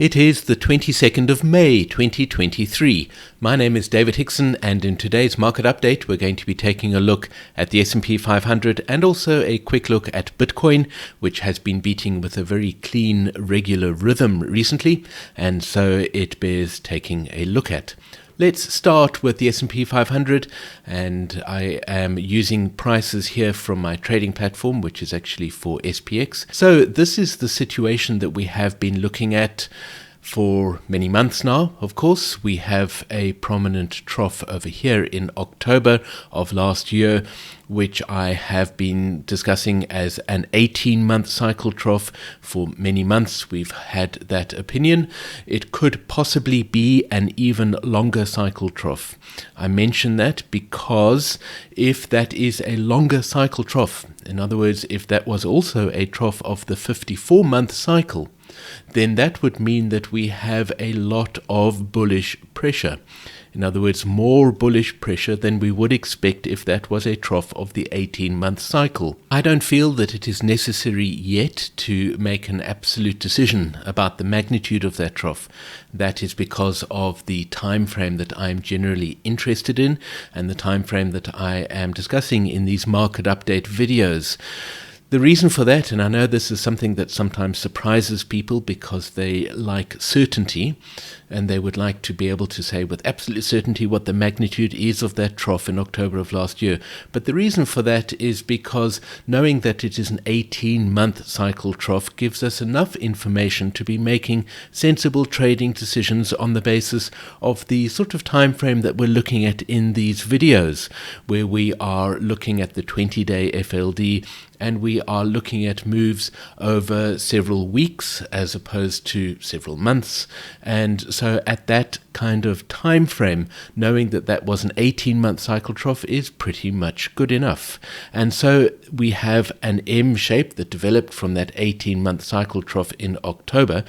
It is the 22nd of May 2023. My name is David Hickson, and in today's market update we're going to be taking a look at the S&P 500 and also a quick look at Bitcoin, which has been beating with a very clean, regular rhythm recently, and so it bears taking a look at. Let's start with the S&P 500, and I am using prices here from my trading platform, which is actually for SPX. So this is the situation that we have been looking at for many months now. Of course, we have a prominent trough over here in October of last year, which I have been discussing as an 18-month cycle trough. For many months we've had that opinion. It could possibly be an even longer cycle trough. I mention that because if that is a longer cycle trough, in other words, if that was also a trough of the 54-month cycle, then that would mean that we have a lot of bullish pressure. In other words, more bullish pressure than we would expect if that was a trough of the 18-month cycle. I don't feel that it is necessary yet to make an absolute decision about the magnitude of that trough. That is because of the time frame that I'm generally interested in and the time frame that I am discussing in these market update videos. The reason for that, and I know this is something that sometimes surprises people because they like certainty and they would like to be able to say with absolute certainty what the magnitude is of that trough in October of last year. But the reason for that is because knowing that it is an 18-month cycle trough gives us enough information to be making sensible trading decisions on the basis of the sort of time frame that we're looking at in these videos, where we are looking at the 20-day FLD and we are looking at moves over several weeks as opposed to several months. And so at that kind of time frame, knowing that that was an 18-month cycle trough is pretty much good enough. And so we have an M shape that developed from that 18-month cycle trough in October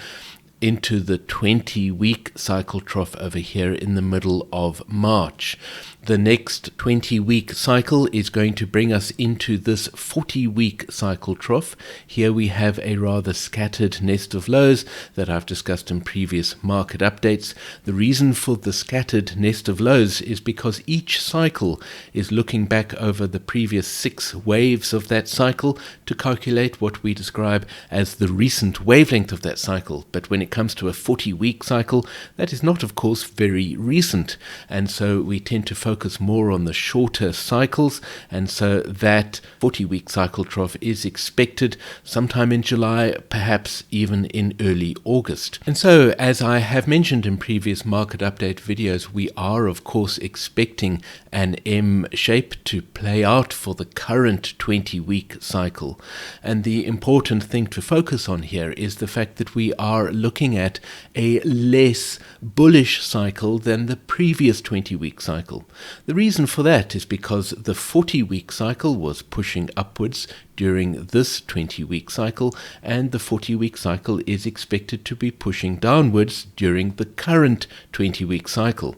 into the 20-week cycle trough over here in the middle of March. The next 20-week cycle is going to bring us into this 40-week cycle trough. Here we have a rather scattered nest of lows that I've discussed in previous market updates. The reason for the scattered nest of lows is because each cycle is looking back over the previous 6 waves of that cycle to calculate what we describe as the recent wavelength of that cycle. But when it comes to a 40-week cycle, that is not, of course, very recent, and so we tend to focus more on the shorter cycles, and so that 40-week cycle trough is expected sometime in July, perhaps even in early August. And so, as I have mentioned in previous market update videos, we are of course expecting an M shape to play out for the current 20-week cycle. And the important thing to focus on here is the fact that we are looking at a less bullish cycle than the previous 20-week cycle. The reason for that is because the 40-week cycle was pushing upwards during this 20-week cycle, and the 40-week cycle is expected to be pushing downwards during the current 20-week cycle.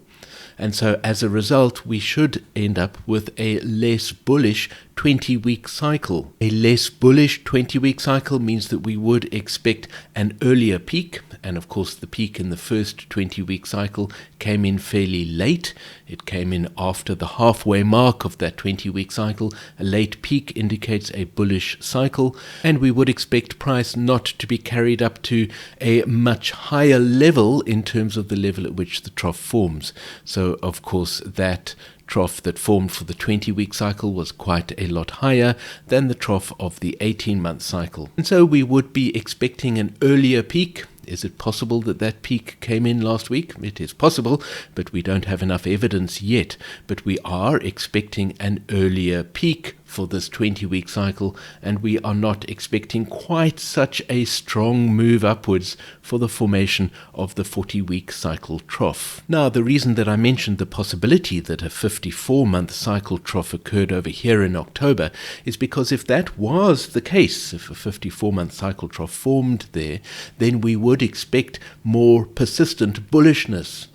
And so as a result, we should end up with a less bullish 20-week cycle. A less bullish 20-week cycle means that we would expect an earlier peak, and of course the peak in the first 20-week cycle came in fairly late. It came in after the halfway mark of that 20-week cycle. A late peak indicates a bullish cycle, and we would expect price not to be carried up to a much higher level in terms of the level at which the trough forms. So of course that trough that formed for the 20-week cycle was quite a lot higher than the trough of the 18-month cycle. And so we would be expecting an earlier peak. Is it possible that that peak came in last week? It is possible, but we don't have enough evidence yet. But we are expecting an earlier peak for this 20-week cycle, and we are not expecting quite such a strong move upwards for the formation of the 40-week cycle trough. Now, the reason that I mentioned the possibility that a 54-month cycle trough occurred over here in October is because if that was the case, if a 54-month cycle trough formed there, then we would expect more persistent bullishness.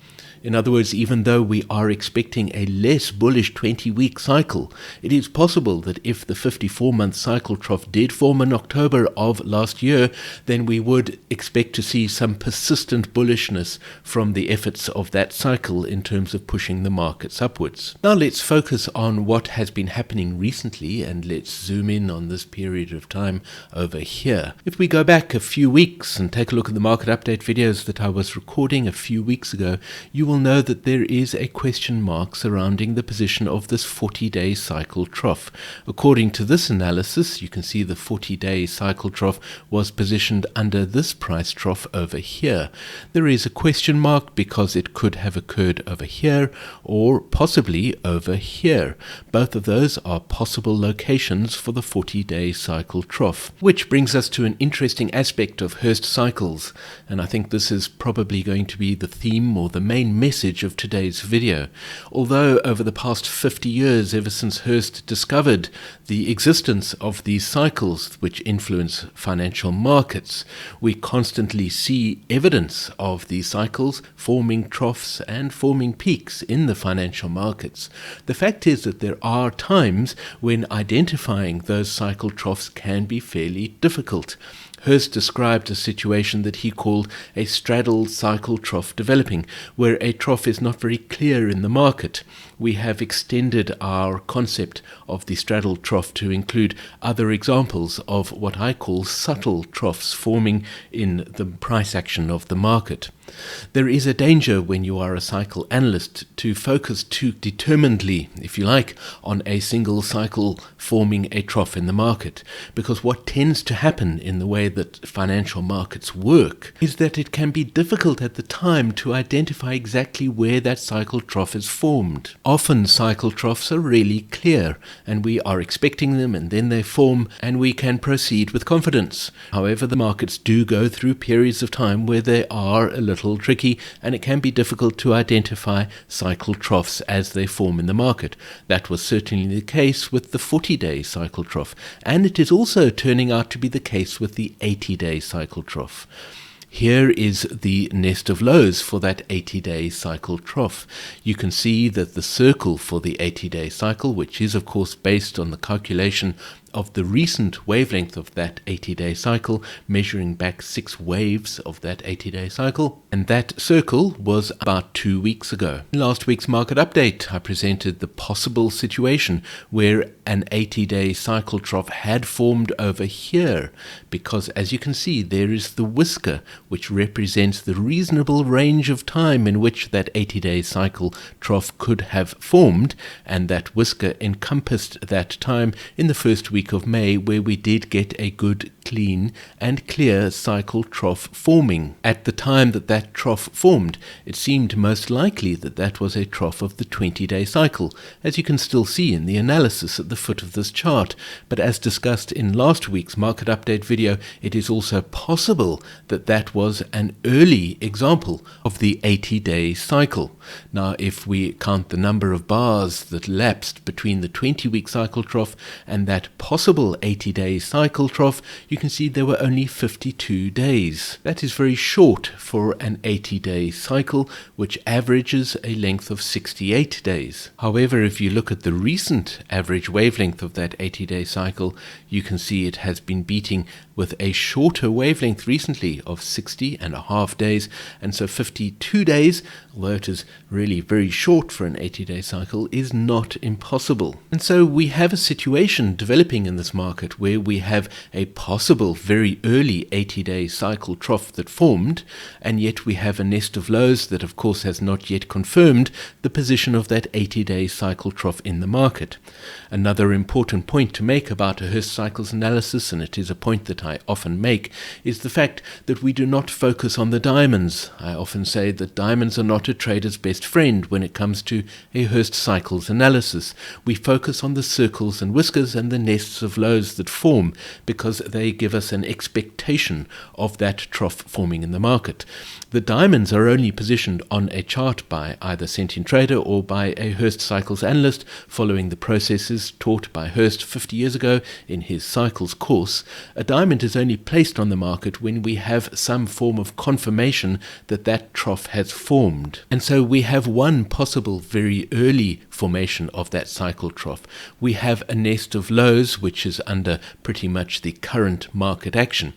In other words, even though we are expecting a less bullish 20-week cycle, it is possible that if the 54-month cycle trough did form in October of last year, then we would expect to see some persistent bullishness from the efforts of that cycle in terms of pushing the markets upwards. Now let's focus on what has been happening recently, and let's zoom in on this period of time over here. If we go back a few weeks and take a look at the market update videos that I was recording a few weeks ago, you will know that there is a question mark surrounding the position of this 40-day cycle trough. According to this analysis, you can see the 40-day cycle trough was positioned under this price trough over here. There is a question mark because it could have occurred over here or possibly over here. Both of those are possible locations for the 40-day cycle trough, which brings us to an interesting aspect of Hurst cycles, and I think this is probably going to be the theme or the main message of today's video. Although over the past 50 years, ever since Hurst discovered the existence of these cycles which influence financial markets, we constantly see evidence of these cycles forming troughs and forming peaks in the financial markets. The fact is that there are times when identifying those cycle troughs can be fairly difficult. Hurst described a situation that he called a straddled cycle trough developing, where a trough is not very clear in the market. We have extended our concept of the straddled trough to include other examples of what I call subtle troughs forming in the price action of the market. There is a danger when you are a cycle analyst to focus too determinedly, if you like, on a single cycle forming a trough in the market, because what tends to happen in the way that financial markets work is that it can be difficult at the time to identify exactly where that cycle trough is formed. Often cycle troughs are really clear and we are expecting them, and then they form and we can proceed with confidence. However, the markets do go through periods of time where they are a little tricky, and it can be difficult to identify cycle troughs as they form in the market. That was certainly the case with the 40-day cycle trough, and it is also turning out to be the case with the 80-day cycle trough. Here is the nest of lows for that 80-day cycle trough. You can see that the circle for the 80-day cycle, which is of course based on the calculation of the recent wavelength of that 80-day cycle, measuring back 6 waves of that 80-day cycle, and that circle was about 2 weeks ago. In last week's market update, I presented the possible situation where an 80-day cycle trough had formed over here, because as you can see, there is the whisker, which represents the reasonable range of time in which that 80-day cycle trough could have formed, and that whisker encompassed that time in the first week of May, where we did get a good, clean and clear cycle trough forming. At the time that that trough formed, it seemed most likely that that was a trough of the 20-day cycle, as you can still see in the analysis at the foot of this chart. But as discussed in last week's market update video, it is also possible that that was an early example of the 80-day cycle. Now, if we count the number of bars that lapsed between the 20-week cycle trough and that possible 80-day cycle trough, you can see there were only 52 days. That is very short for an 80-day cycle, which averages a length of 68 days. However, if you look at the recent average wavelength of that 80-day cycle, you can see it has been beating with a shorter wavelength recently of 60.5 days, and so 52 days, although it is really very short for an 80-day cycle, is not impossible. And so we have a situation developing in this market where we have a possible very early 80-day cycle trough that formed, and yet we have a nest of lows that of course has not yet confirmed the position of that 80-day cycle trough in the market. Another important point to make about a Hurst cycles analysis, and it is a point that I often make, is the fact that we do not focus on the diamonds. I often say that diamonds are not a trader's best friend when it comes to a Hurst cycles analysis. We focus on the circles and whiskers and the nests nests of lows that form because they give us an expectation of that trough forming in the market. The diamonds are only positioned on a chart by either Sentient Trader or by a Hurst Cycles analyst following the processes taught by Hurst 50 years ago in his Cycles course. A diamond is only placed on the market when we have some form of confirmation that that trough has formed. And so we have one possible very early formation of that cycle trough. We have a nest of lows which is under pretty much the current market action.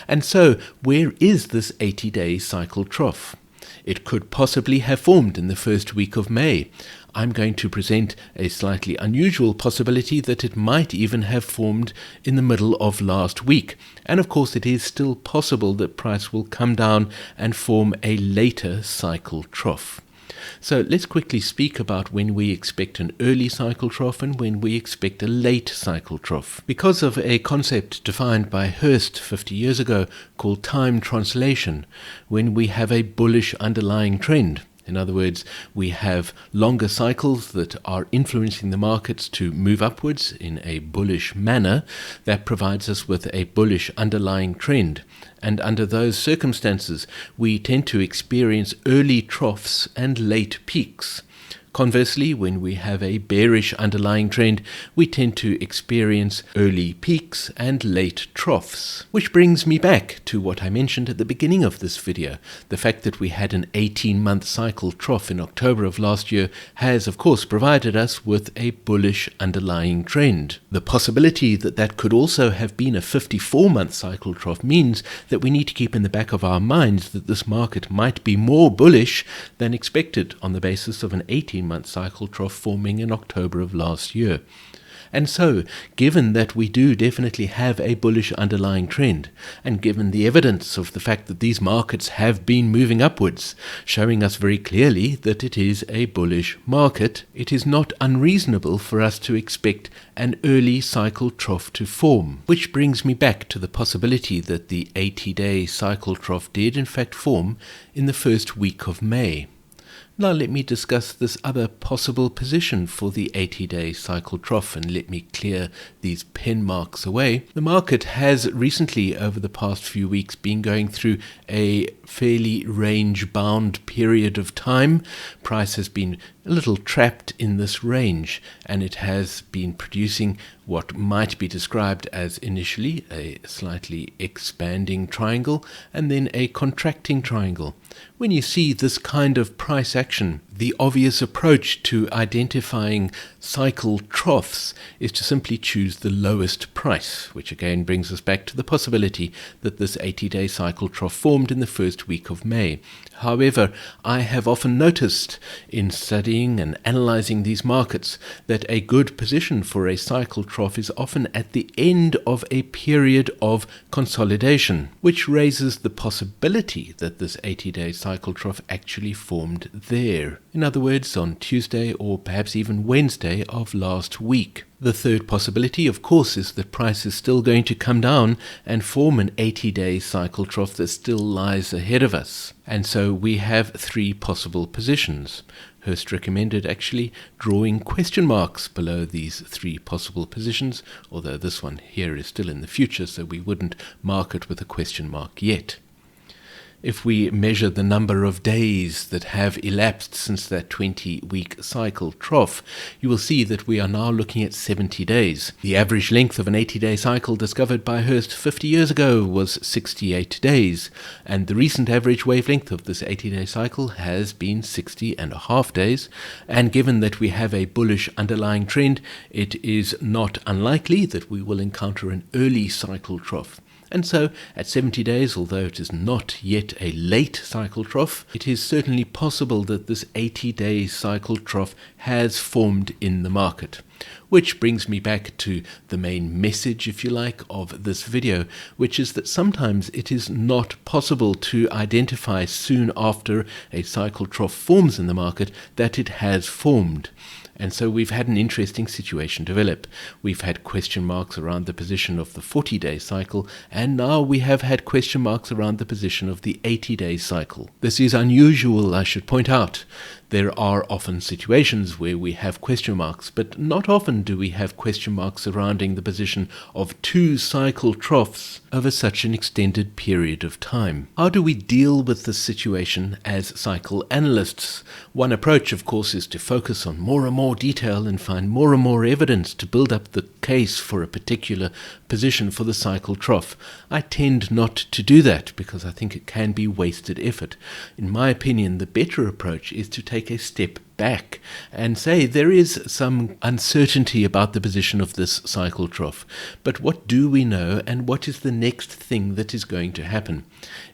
And so where is this 80-day cycle trough? It could possibly have formed in the first week of May. I'm going to present a slightly unusual possibility that it might even have formed in the middle of last week. And of course it is still possible that price will come down and form a later cycle trough. So let's quickly speak about when we expect an early cycle trough and when we expect a late cycle trough. Because of a concept defined by Hurst 50 years ago called time translation, when we have a bullish underlying trend, in other words, we have longer cycles that are influencing the markets to move upwards in a bullish manner, that provides us with a bullish underlying trend. And under those circumstances, we tend to experience early troughs and late peaks. Conversely, when we have a bearish underlying trend, we tend to experience early peaks and late troughs. Which brings me back to what I mentioned at the beginning of this video. The fact that we had an 18-month cycle trough in October of last year has, of course, provided us with a bullish underlying trend. The possibility that that could also have been a 54-month cycle trough means that we need to keep in the back of our minds that this market might be more bullish than expected on the basis of an 18-month cycle trough forming in October of last year. And so, given that we do definitely have a bullish underlying trend, and given the evidence of the fact that these markets have been moving upwards, showing us very clearly that it is a bullish market, it is not unreasonable for us to expect an early cycle trough to form. Which brings me back to the possibility that the 80-day cycle trough did in fact form in the first week of May. Now let me discuss this other possible position for the 80-day cycle trough, and let me clear these pen marks away. The market has recently, over the past few weeks, been going through a fairly range-bound period of time. Price has been a little trapped in this range, and it has been producing what might be described as initially a slightly expanding triangle and then a contracting triangle. When you see this kind of price action, the obvious approach to identifying cycle troughs is to simply choose the lowest price, which again brings us back to the possibility that this 80-day cycle trough formed in the first week of May. However, I have often noticed in studying and analyzing these markets that a good position for a cycle trough is often at the end of a period of consolidation, which raises the possibility that this 80-day cycle trough actually formed there. In other words, on Tuesday or perhaps even Wednesday of last week. The third possibility, of course, is that price is still going to come down and form an 80-day cycle trough that still lies ahead of us. And so we have three possible positions. Hurst recommended actually drawing question marks below these three possible positions, although this one here is still in the future, so we wouldn't mark it with a question mark yet. If we measure the number of days that have elapsed since that 20-week cycle trough, you will see that we are now looking at 70 days. The average length of an 80-day cycle discovered by Hurst 50 years ago was 68 days, and the recent average wavelength of this 80-day cycle has been 60.5 days, and given that we have a bullish underlying trend, it is not unlikely that we will encounter an early cycle trough. And so, at 70 days, although it is not yet a late cycle trough, it is certainly possible that this 80-day cycle trough has formed in the market. Which brings me back to the main message, if you like, of this video, which is that sometimes it is not possible to identify soon after a cycle trough forms in the market that it has formed. And so we've had an interesting situation develop. We've had question marks around the position of the 40-day cycle, and now we have had question marks around the position of the 80-day cycle. This is unusual, I should point out. There are often situations where we have question marks, but not often do we have question marks surrounding the position of two cycle troughs over such an extended period of time. How do we deal with this situation as cycle analysts? One approach, of course, is to focus on more and more detail and find more and more evidence to build up the case for a particular position for the cycle trough. I tend not to do that because I think it can be wasted effort. In my opinion, the better approach is to take a step back and say there is some uncertainty about the position of this cycle trough. But what do we know, and what is the next thing that is going to happen?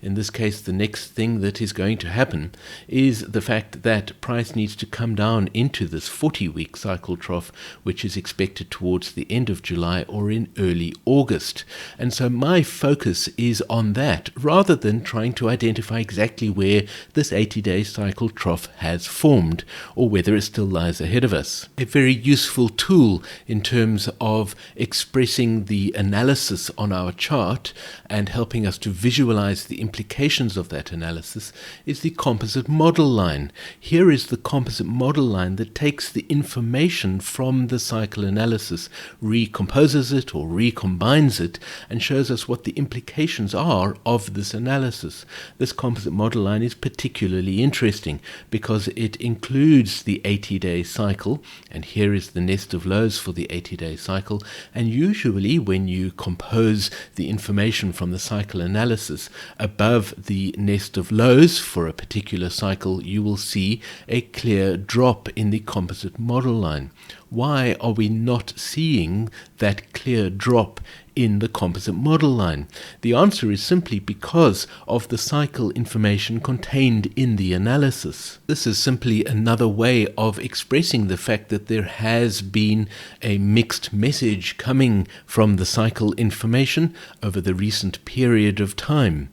In this case, the next thing that is going to happen is the fact that price needs to come down into this 40-week cycle trough, which is expected towards the end of July or in early August. And so my focus is on that, rather than trying to identify exactly where this 80-day cycle trough has formed, or whether it still lies ahead of us. A very useful tool in terms of expressing the analysis on our chart and helping us to visualize the implications of that analysis is the composite model line. Here is the composite model line that takes the information from the cycle analysis, recomposes it or recombines it, and shows us what the implications are of this analysis. This composite model line is particularly interesting because it includes the 80-day cycle, and here is the nest of lows for the 80-day cycle. And usually when you compose the information from the cycle analysis above the nest of lows for a particular cycle, you will see a clear drop in the composite model line. Why are we not seeing that clear drop in the composite model line? The answer is simply because of the cycle information contained in the analysis. This is simply another way of expressing the fact that there has been a mixed message coming from the cycle information over the recent period of time.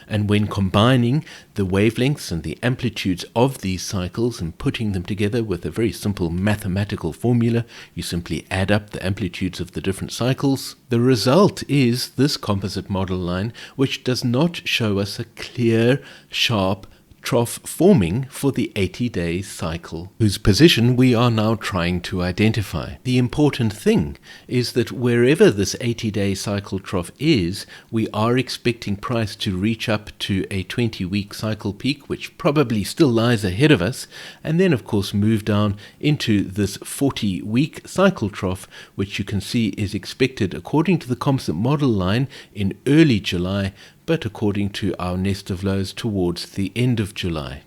And when combining the wavelengths and the amplitudes of these cycles and putting them together with a very simple mathematical formula, you simply add up the amplitudes of the different cycles. The result is this composite model line, which does not show us a clear, sharp trough forming for the 80-day cycle, whose position we are now trying to identify. The important thing is that wherever this 80-day cycle trough is, we are expecting price to reach up to a 20-week cycle peak, which probably still lies ahead of us, and then of course move down into this 40-week cycle trough, which you can see is expected according to the composite model line in early July, but according to our nest of lows towards the end of July.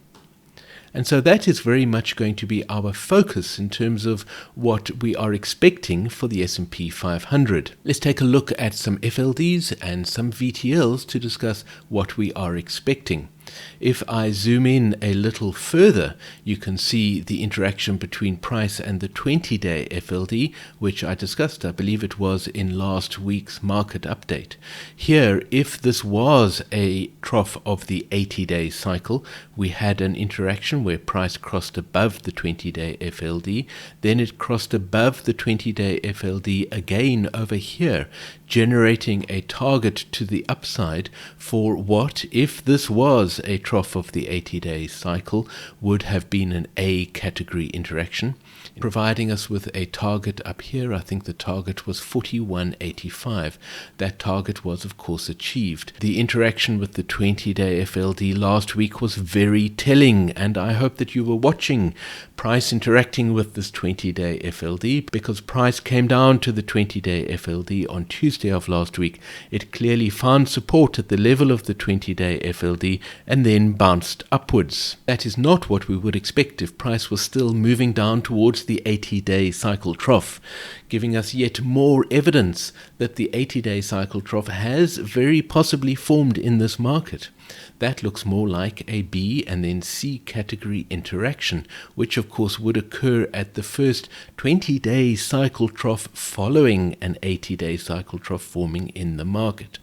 And so that is very much going to be our focus in terms of what we are expecting for the S&P 500. Let's take a look at some FLDs and some VTLs to discuss what we are expecting. If I zoom in a little further, you can see the interaction between price and the 20-day FLD, which I discussed, I believe it was in last week's market update. Here, if this was a trough of the 80-day cycle, we had an interaction where price crossed above the 20-day FLD, then it crossed above the 20-day FLD again over here, generating a target to the upside for what, if this was a trough of the 80-day cycle, would have been an A category interaction, providing us with a target up here. I think the target was 41.85. That target was of course achieved. The interaction with the 20-day FLD last week was very telling, and I hope that you were watching price interacting with this 20-day FLD, because price came down to the 20-day FLD on Tuesday of last week. It clearly found support at the level of the 20-day FLD and then bounced upwards. That is not what we would expect if price was still moving down towards the 80-day cycle trough, giving us yet more evidence that the 80-day cycle trough has very possibly formed in this market. That looks more like a B and then C category interaction, which of course would occur at the first 20-day cycle trough following an 80-day cycle trough forming in the market.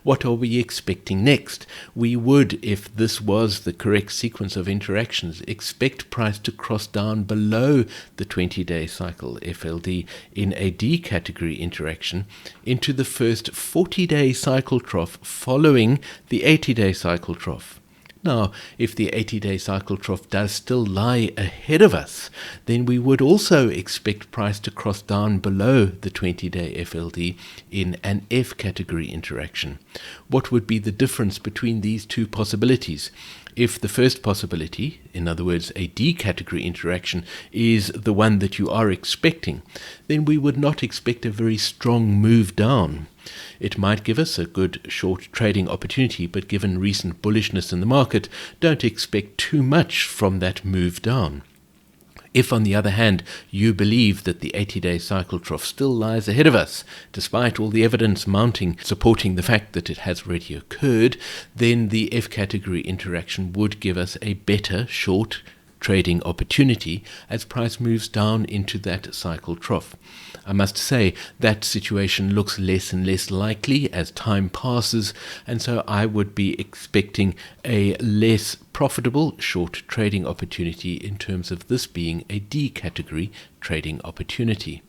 What are we expecting next? We would, if this was the correct sequence of interactions, expect price to cross down below the 20-day cycle FLD in a D category interaction into the first 40-day cycle trough following the 80-day cycle trough. Now, if the 80-day cycle trough does still lie ahead of us, then we would also expect price to cross down below the 20-day FLD in an F category interaction. What would be the difference between these two possibilities? If the first possibility, in other words, a D category interaction, is the one that you are expecting, then we would not expect a very strong move down. It might give us a good short trading opportunity, but given recent bullishness in the market, don't expect too much from that move down. If, on the other hand, you believe that the 80-day cycle trough still lies ahead of us, despite all the evidence mounting supporting the fact that it has already occurred, then the F category interaction would give us a better short trading opportunity as price moves down into that cycle trough. I must say that situation looks less and less likely as time passes, and so I would be expecting a less profitable short trading opportunity in terms of this being a D category trading opportunity.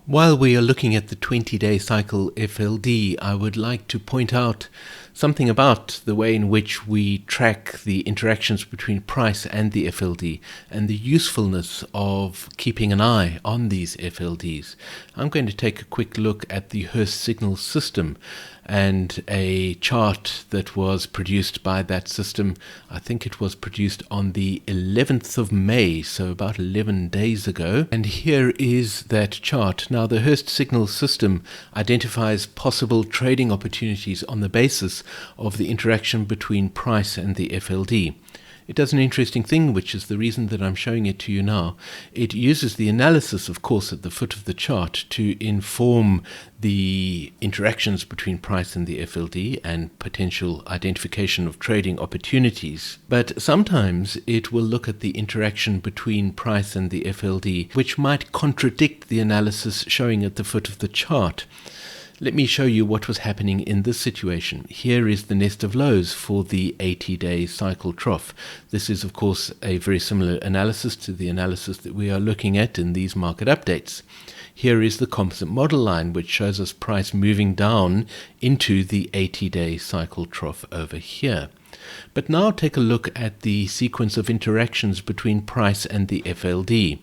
While we are looking at the 20-day cycle FLD, I would like to point out something about the way in which we track the interactions between price and the FLD and the usefulness of keeping an eye on these FLDs. I'm going to take a quick look at the Hurst signal system and a chart that was produced by that system. I think it was produced on the 11th of May, so about 11 days ago. And here is that chart. Now, the Hurst signal system identifies possible trading opportunities on the basis of the interaction between price and the FLD. It does an interesting thing, which is the reason that I'm showing it to you now. It uses the analysis, of course, at the foot of the chart to inform the interactions between price and the FLD and potential identification of trading opportunities. But sometimes it will look at the interaction between price and the FLD, which might contradict the analysis showing at the foot of the chart. Let me show you what was happening in this situation. Here is the nest of lows for the 80-day cycle trough. This is, of course, a very similar analysis to the analysis that we are looking at in these market updates. Here is the composite model line, which shows us price moving down into the 80-day cycle trough over here. But now take a look at the sequence of interactions between price and the FLD.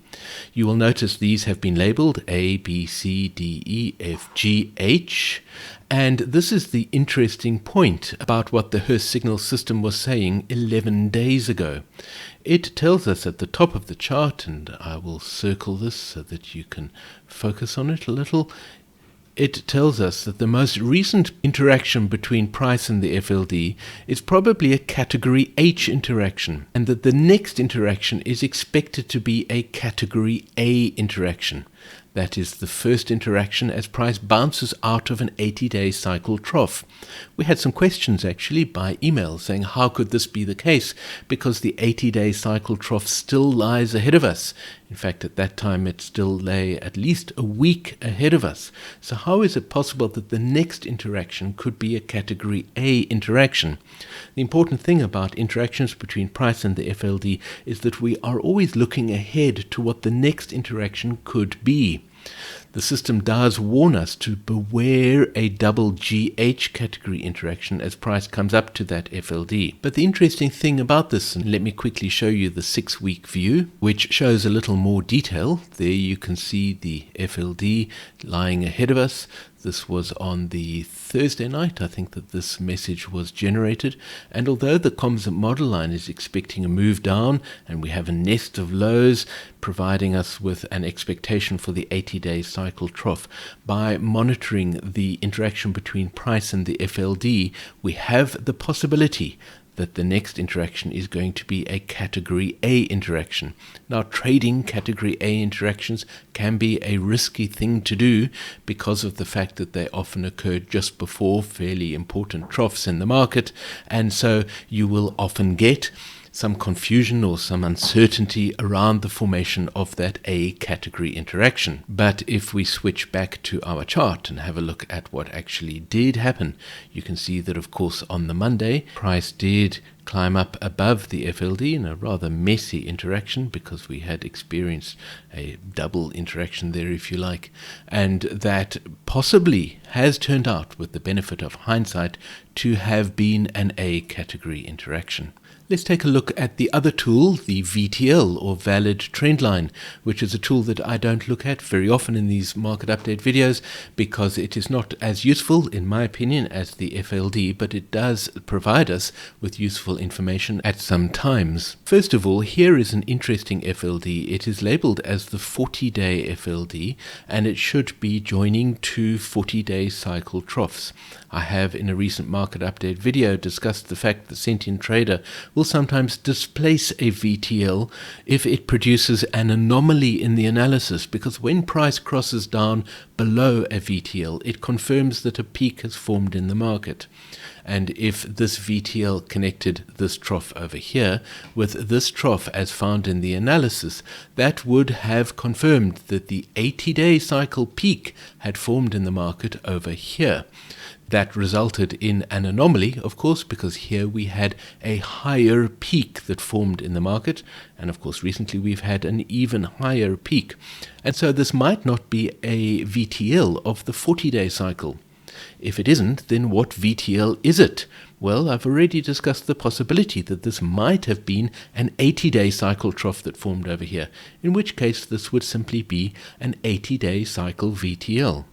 You will notice these have been labeled A, B, C, D, E, F, G, H. And this is the interesting point about what the Hurst signal system was saying 11 days ago. It tells us at the top of the chart, and I will circle this so that you can focus on it a little. It tells us that the most recent interaction between price and the FLD is probably a category H interaction, and that the next interaction is expected to be a category A interaction. That is the first interaction as price bounces out of an 80-day cycle trough. We had some questions actually by email saying how could this be the case because the 80-day cycle trough still lies ahead of us. In fact, at that time it still lay at least a week ahead of us. So how is it possible that the next interaction could be a category A interaction? The important thing about interactions between price and the FLD is that we are always looking ahead to what the next interaction could be. The system does warn us to beware a double GH category interaction as price comes up to that FLD. But the interesting thing about this, and let me quickly show you the 6-week view, which shows a little more detail. There you can see the FLD lying ahead of us. This was on the Thursday night, I think, that this message was generated. And although the composite model line is expecting a move down, and we have a nest of lows providing us with an expectation for the 80-day cycle trough, by monitoring the interaction between price and the FLD, we have the possibility that the next interaction is going to be a category A interaction. Now, trading category A interactions can be a risky thing to do because of the fact that they often occur just before fairly important troughs in the market, and so you will often get some confusion or some uncertainty around the formation of that A category interaction. But if we switch back to our chart and have a look at what actually did happen, you can see that, of course, on the Monday, price did climb up above the FLD in a rather messy interaction, because we had experienced a double interaction there, if you like, and that possibly has turned out, with the benefit of hindsight, to have been an A category interaction. Let's take a look at the other tool, the VTL, or Valid Trendline, which is a tool that I don't look at very often in these market update videos because it is not as useful, in my opinion, as the FLD, but it does provide us with useful information at some times. First of all, here is an interesting FLD. It is labeled as the 40-day FLD, and it should be joining two 40-day cycle troughs. I have, in a recent market update video, discussed the fact that Sentient Trader will sometimes displace a VTL if it produces an anomaly in the analysis, because when price crosses down below a VTL, it confirms that a peak has formed in the market. And if this VTL connected this trough over here with this trough as found in the analysis, that would have confirmed that the 80-day cycle peak had formed in the market over here. That resulted in an anomaly, of course, because here we had a higher peak that formed in the market, and of course recently we've had an even higher peak. And so this might not be a VTL of the 40-day cycle. If it isn't, then what VTL is it? Well, I've already discussed the possibility that this might have been an 80-day cycle trough that formed over here, in which case this would simply be an 80-day cycle VTL.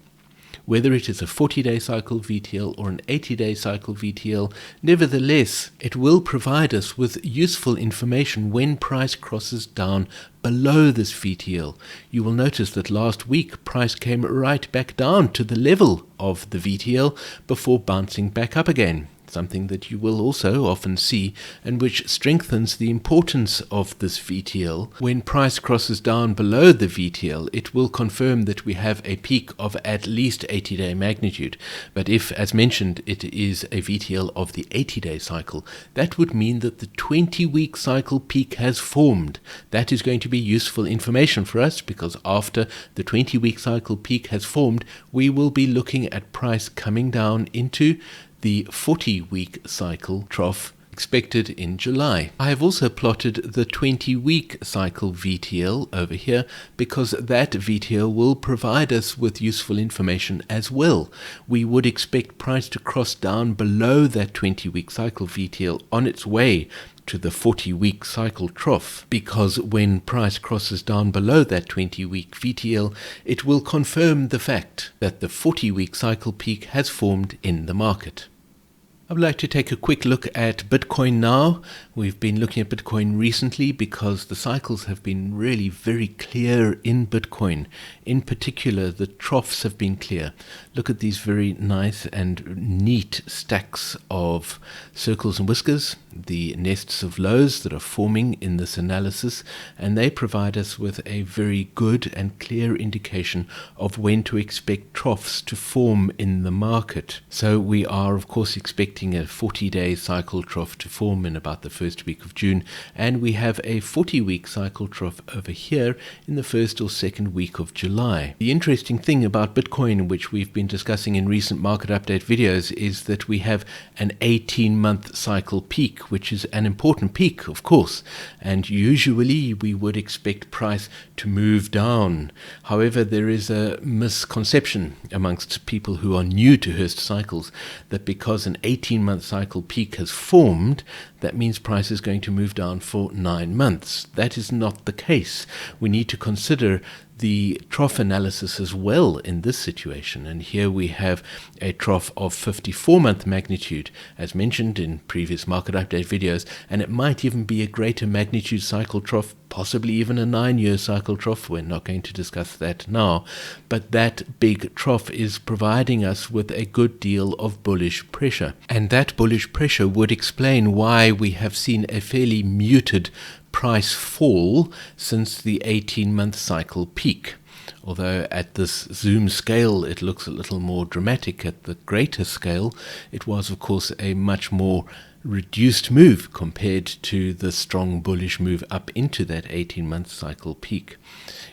Whether it is a 40-day cycle VTL or an 80-day cycle VTL, nevertheless, it will provide us with useful information when price crosses down below this VTL. You will notice that last week price came right back down to the level of the VTL before bouncing back up again. Something that you will also often see, and which strengthens the importance of this VTL. When price crosses down below the VTL, it will confirm that we have a peak of at least 80-day magnitude. But if, as mentioned, it is a VTL of the 80-day cycle, that would mean that the 20-week cycle peak has formed. That is going to be useful information for us, because after the 20-week cycle peak has formed, we will be looking at price coming down into the 40-week cycle trough expected in July. I have also plotted the 20-week cycle VTL over here, because that VTL will provide us with useful information as well. We would expect price to cross down below that 20-week cycle VTL on its way to the 40-week cycle trough, because when price crosses down below that 20-week VTL, it will confirm the fact that the 40-week cycle peak has formed in the market. I would like to take a quick look at Bitcoin now. We've been looking at Bitcoin recently because the cycles have been really very clear in Bitcoin. In particular, the troughs have been clear. Look at these very nice and neat stacks of circles and whiskers, the nests of lows that are forming in this analysis, and they provide us with a very good and clear indication of when to expect troughs to form in the market. So we are, of course, expecting a 40-day cycle trough to form in about the first week of June, and we have a 40-week cycle trough over here in the first or second week of July. The interesting thing about Bitcoin, which we've been discussing in recent market update videos, is that we have an 18-month cycle peak, which is an important peak, of course, and usually we would expect price to move down. However, there is a misconception amongst people who are new to Hurst cycles that because an 18-month cycle peak has formed, that means price is going to move down for 9 months. That is not the case. We need to consider the trough analysis as well in this situation, and here we have a trough of 54-month magnitude, as mentioned in previous market update videos, and it might even be a greater magnitude cycle trough, possibly even a 9-year cycle trough. We're not going to discuss that now, but that big trough is providing us with a good deal of bullish pressure, and that bullish pressure would explain why we have seen a fairly muted price fall since the 18-month cycle peak. Although at this zoom scale it looks a little more dramatic, at the greater scale it was of course a much more reduced move compared to the strong bullish move up into that 18-month cycle peak.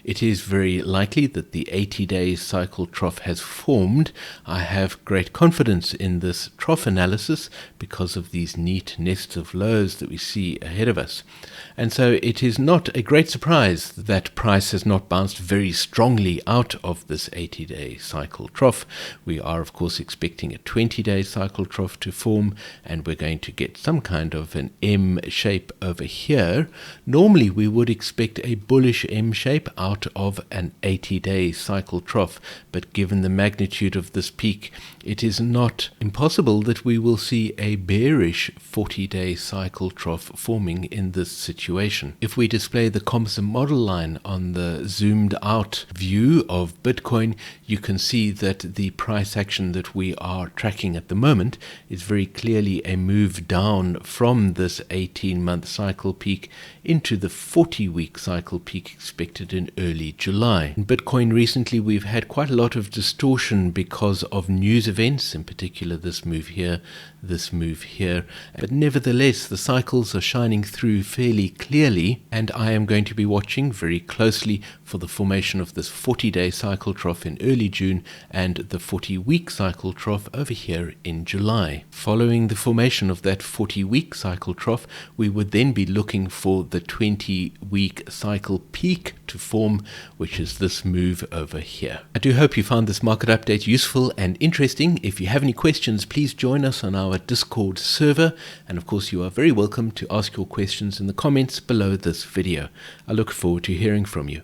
It is very likely that the 80-day cycle trough has formed. I have great confidence in this trough analysis because of these neat nests of lows that we see ahead of us. And so it is not a great surprise that price has not bounced very strongly out of this 80-day cycle trough. We are, of course, expecting a 20-day cycle trough to form, and we're going to get some kind of an M shape over here. Normally, we would expect a bullish M shape out of an 80-day cycle trough, but given the magnitude of this peak, it is not impossible that we will see a bearish 40-day cycle trough forming in this situation. If we display the composite model line on the zoomed out view of Bitcoin, you can see that the price action that we are tracking at the moment is very clearly a move down from this 18-month cycle peak into the 40-week cycle peak expected in early July. In Bitcoin recently, we've had quite a lot of distortion because of news events, in particular this move here, but nevertheless the cycles are shining through fairly clearly, and I am going to be watching very closely for the formation of this 40-day cycle trough in early June and the 40-week cycle trough over here in July. Following the formation of that 40-week cycle trough, we would then be looking for the 20-week cycle peak to form, which is this move over here. I do hope you found this market update useful and interesting. If you have any questions, please join us on our Discord server, and of course you are very welcome to ask your questions in the comments below this video. I look forward to hearing from you.